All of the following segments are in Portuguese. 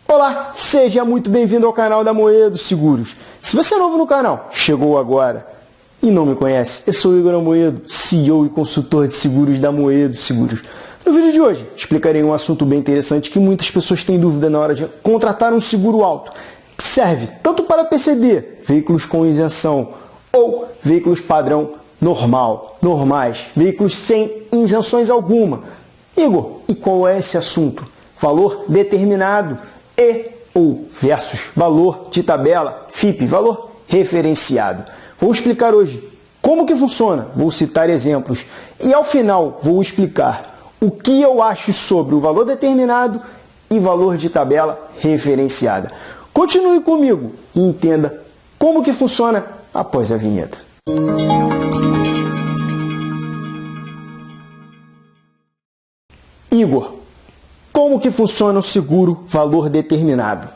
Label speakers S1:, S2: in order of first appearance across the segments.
S1: Olá, seja muito bem-vindo ao canal da Amoedo Seguros. Se você é novo no canal, chegou agora e não me conhece, eu sou o Igor Amoedo, CEO e consultor de seguros da Amoedo Seguros. No vídeo de hoje, explicarei um assunto bem interessante que muitas pessoas têm dúvida na hora de contratar um seguro alto, que serve tanto para PCD, veículos com isenção, ou veículos padrão normais, veículos sem isenções alguma. Igor, e qual é esse assunto? Valor determinado ou versus valor de tabela, FIP, valor referenciado. Vou explicar hoje como que funciona, vou citar exemplos e ao final vou explicar o que eu acho sobre o valor determinado e valor de tabela referenciada. Continue comigo e entenda como que funciona após a vinheta. Igor, como que funciona o seguro valor determinado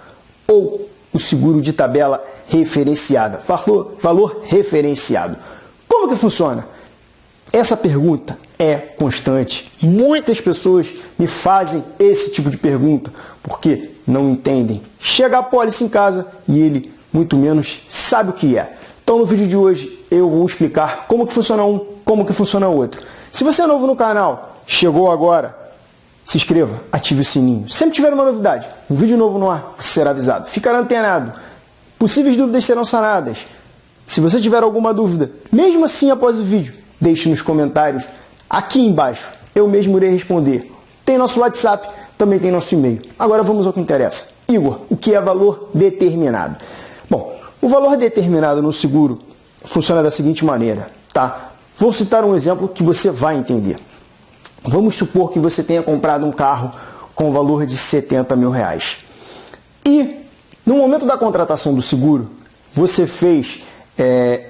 S1: ou o seguro de tabela referenciada? Valor referenciado. Como que funciona? Essa pergunta é constante. Muitas pessoas me fazem esse tipo de pergunta porque não entendem. Chega a apólice em casa e ele muito menos sabe o que é. Então no vídeo de hoje eu vou explicar como que funciona um, como que funciona o outro. Se você é novo no canal, chegou agora, se inscreva, ative o sininho. Sempre tiver uma novidade, um vídeo novo no ar, você será avisado. Ficará antenado. Possíveis dúvidas serão sanadas. Se você tiver alguma dúvida, mesmo assim após o vídeo, deixe nos comentários aqui embaixo. Eu mesmo irei responder. Tem nosso WhatsApp, também tem nosso e-mail. Agora vamos ao que interessa. Igor, o que é valor determinado? Bom, o valor determinado no seguro funciona da seguinte maneira, tá? Vou citar um exemplo que você vai entender. Vamos supor que você tenha comprado um carro com valor de 70 mil reais. E no momento da contratação do seguro, você fez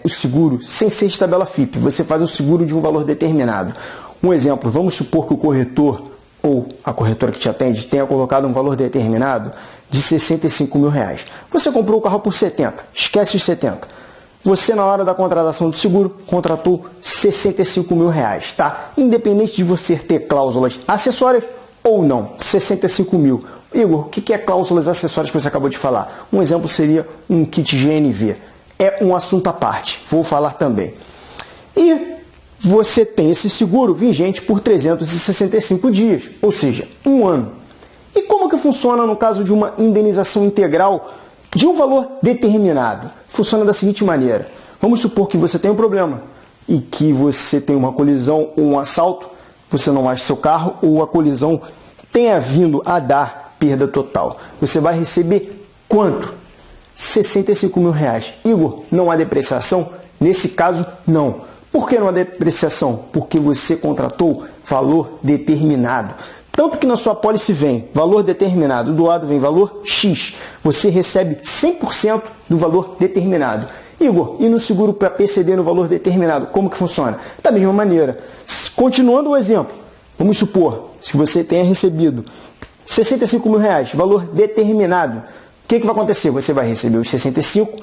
S1: o seguro sem ser de tabela FIP. Você faz o seguro de um valor determinado. Um exemplo, vamos supor que o corretor ou a corretora que te atende tenha colocado um valor determinado de 65 mil reais. Você comprou o carro por 70, esquece os 70. Você, na hora da contratação do seguro, contratou 65 mil reais, tá? Independente de você ter cláusulas acessórias ou não, 65 mil. Igor, o que é cláusulas acessórias que você acabou de falar? Um exemplo seria um kit GNV. É um assunto à parte, vou falar também. E você tem esse seguro vigente por 365 dias, ou seja, um ano. E como que funciona no caso de uma indenização integral de um valor determinado? Funciona da seguinte maneira. Vamos supor que você tem um problema e que você tem uma colisão ou um assalto, você não acha seu carro ou a colisão tenha vindo a dar perda total. Você vai receber quanto? 65 mil reais. Igor, não há depreciação? Nesse caso, não. Por que não há depreciação? Porque você contratou valor determinado. Tanto que na sua apólice vem valor determinado, do lado vem valor X. Você recebe 100% do valor determinado. Igor, e no seguro para PCD no valor determinado, como que funciona? Da mesma maneira. Continuando o exemplo, vamos supor, se você tenha recebido 65 mil reais, valor determinado, o que vai acontecer? Você vai receber os 65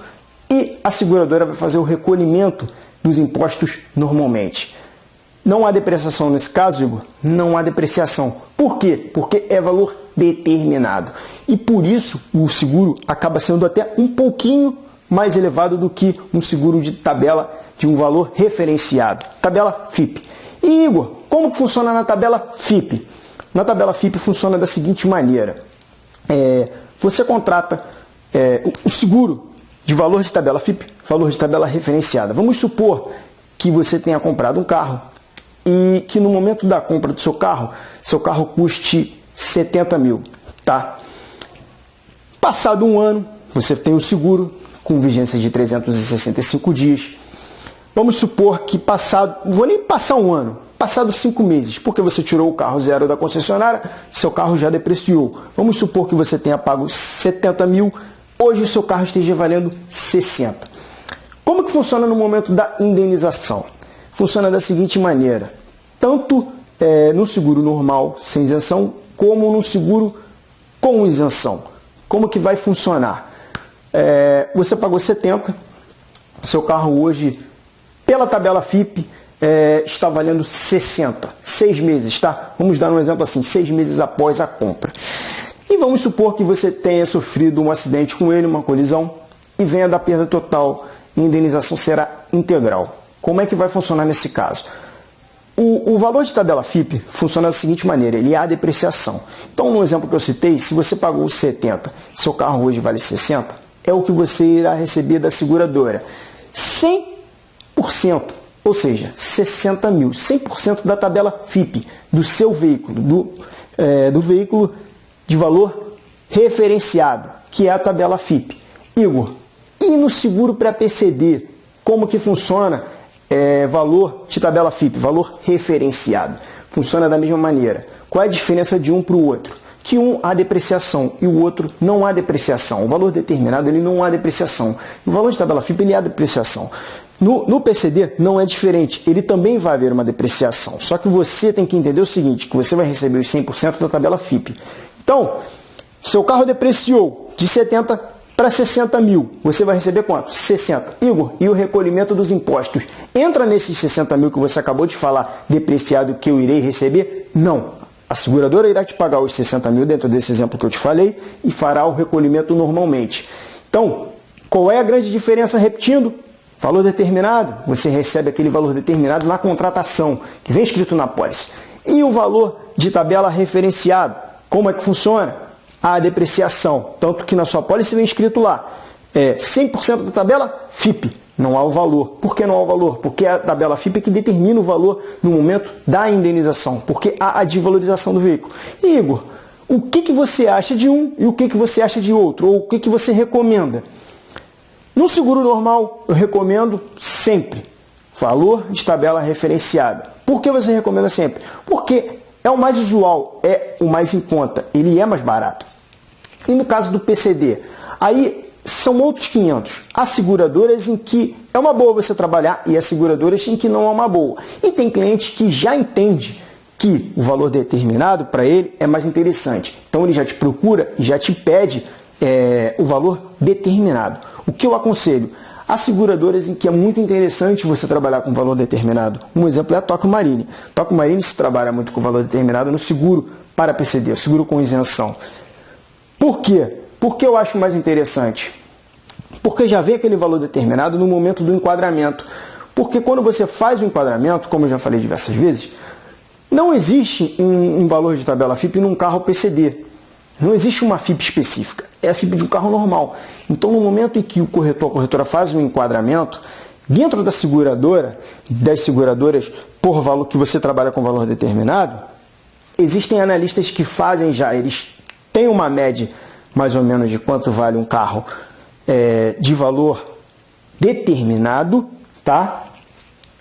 S1: e a seguradora vai fazer o recolhimento dos impostos normalmente. Não há depreciação nesse caso, Igor? Não há depreciação. Por quê? Porque é valor determinado. E por isso o seguro acaba sendo até um pouquinho mais elevado do que um seguro de tabela de um valor referenciado. Tabela FIP. E Igor, como que funciona na tabela FIP? Na tabela FIP funciona da seguinte maneira. Você contrata o seguro de valor de tabela FIP, valor de tabela referenciada. Vamos supor que você tenha comprado um carro e que no momento da compra do seu carro custe 70 mil, tá? Passado um ano, você tem o seguro com vigência de 365 dias. Vamos supor que não vou nem passar um ano, passado 5 meses, porque você tirou o carro zero da concessionária, seu carro já depreciou. Vamos supor que você tenha pago 70 mil, hoje o seu carro esteja valendo 60. Como que funciona no momento da indenização? Funciona da seguinte maneira, tanto no seguro normal, sem isenção, como no seguro com isenção. Como que vai funcionar? Você pagou 70, seu carro hoje, pela tabela FIP, está valendo 60, 6 meses, tá? Vamos dar um exemplo assim, 6 meses após a compra. E vamos supor que você tenha sofrido um acidente com ele, uma colisão, e venha da perda total, e a indenização será integral. Como é que vai funcionar nesse caso? O valor de tabela FIP funciona da seguinte maneira, ele há depreciação. Então, no exemplo que eu citei, se você pagou 70, seu carro hoje vale 60, é o que você irá receber da seguradora. 100%, ou seja, 60 mil, 100% da tabela FIP do seu veículo, do veículo de valor referenciado, que é a tabela FIP. Igor, e no seguro para PCD, como que funciona? Valor de tabela FIP, valor referenciado. Funciona da mesma maneira. Qual é a diferença de um para o outro? Que um há depreciação e o outro não há depreciação. O valor determinado ele não há depreciação. O valor de tabela FIP ele há depreciação. No PCD não é diferente, ele também vai haver uma depreciação. Só que você tem que entender o seguinte, que você vai receber os 100% da tabela FIP. Então, seu carro depreciou de 70 para 60 mil, você vai receber quanto? 60. Igor, e o recolhimento dos impostos? Entra nesses 60 mil que você acabou de falar, depreciado, que eu irei receber? Não. A seguradora irá te pagar os 60 mil dentro desse exemplo que eu te falei e fará o recolhimento normalmente. Então, qual é a grande diferença? Repetindo, valor determinado, você recebe aquele valor determinado na contratação, que vem escrito na pólice. E o valor de tabela referenciado, como é que funciona? A depreciação, tanto que na sua pólice vem escrito lá, 100% da tabela FIP, não há o valor. Por que não há o valor? Porque a tabela FIP é que determina o valor no momento da indenização, porque há a desvalorização do veículo. E, Igor, o que você acha de um e o que você acha de outro? Ou o que você recomenda? No seguro normal, eu recomendo sempre valor de tabela referenciada. Por que você recomenda sempre? Porque é o mais usual, é o mais em conta, ele é mais barato. E no caso do PCD, aí são outros 500. Há seguradoras em que é uma boa você trabalhar e há seguradoras em que não é uma boa. E tem cliente que já entende que o valor determinado para ele é mais interessante. Então ele já te procura e já te pede o valor determinado. O que eu aconselho? Há seguradoras em que é muito interessante você trabalhar com valor determinado. Um exemplo é a Tokio Marine. Tokio Marine se trabalha muito com valor determinado no seguro para PCD, o seguro com isenção. Por quê? Por que eu acho mais interessante? Porque já vem aquele valor determinado no momento do enquadramento. Porque quando você faz o enquadramento, como eu já falei diversas vezes, não existe um valor de tabela FIP num carro PCD. Não existe uma FIP específica, é a FIP de um carro normal. Então, no momento em que o corretor, a corretora faz um enquadramento, dentro da seguradora, das seguradoras, por valor que você trabalha com valor determinado, existem analistas que fazem já, eles têm uma média mais ou menos de quanto vale um carro de valor determinado, tá?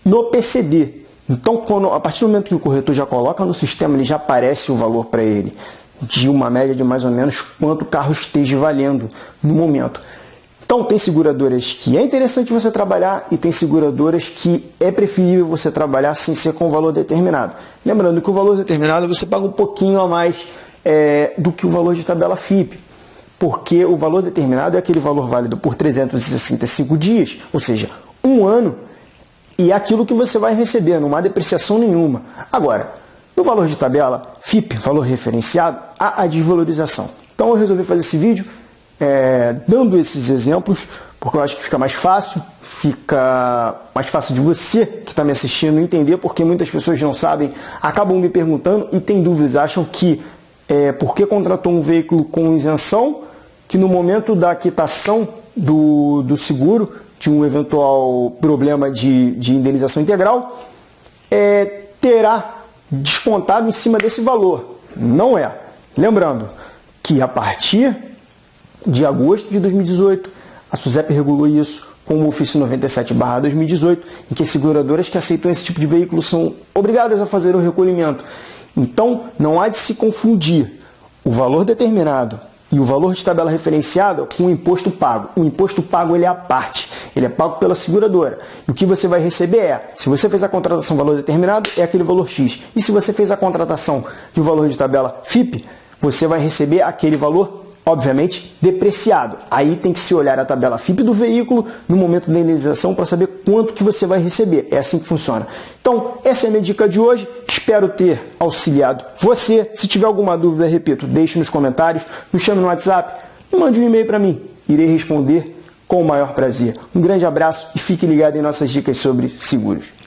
S1: No PCD. Então, a partir do momento que o corretor já coloca no sistema, ele já aparece o valor para ele, de uma média de mais ou menos quanto o carro esteja valendo no momento. Então, tem seguradoras que é interessante você trabalhar e tem seguradoras que é preferível você trabalhar sem ser com valor determinado. Lembrando que o valor determinado você paga um pouquinho a mais do que o valor de tabela FIP, porque o valor determinado é aquele valor válido por 365 dias, ou seja, um ano, e é aquilo que você vai receber, não há depreciação nenhuma. Agora, no valor de tabela FIP, valor referenciado, há a desvalorização. Então eu resolvi fazer esse vídeo dando esses exemplos, porque eu acho que fica mais fácil de você que está me assistindo entender, porque muitas pessoas não sabem, acabam me perguntando e têm dúvidas, acham que porque contratou um veículo com isenção, que no momento da quitação do seguro, de um eventual problema de indenização integral, terá descontado em cima desse valor. Não é. Lembrando que a partir de agosto de 2018, a SUSEP regulou isso com o ofício 97/2018, em que as seguradoras que aceitam esse tipo de veículo são obrigadas a fazer o recolhimento. Então, não há de se confundir o valor determinado e o valor de tabela referenciada com o imposto pago. O imposto pago ele é à parte, ele é pago pela seguradora. E o que você vai receber se você fez a contratação valor determinado, é aquele valor X. E se você fez a contratação de um valor de tabela FIP, você vai receber aquele valor obviamente, depreciado. Aí tem que se olhar a tabela FIPE do veículo no momento da indenização para saber quanto que você vai receber. É assim que funciona. Então, essa é a minha dica de hoje. Espero ter auxiliado você. Se tiver alguma dúvida, repito, deixe nos comentários, me chame no WhatsApp, mande um e-mail para mim. Irei responder com o maior prazer. Um grande abraço e fique ligado em nossas dicas sobre seguros.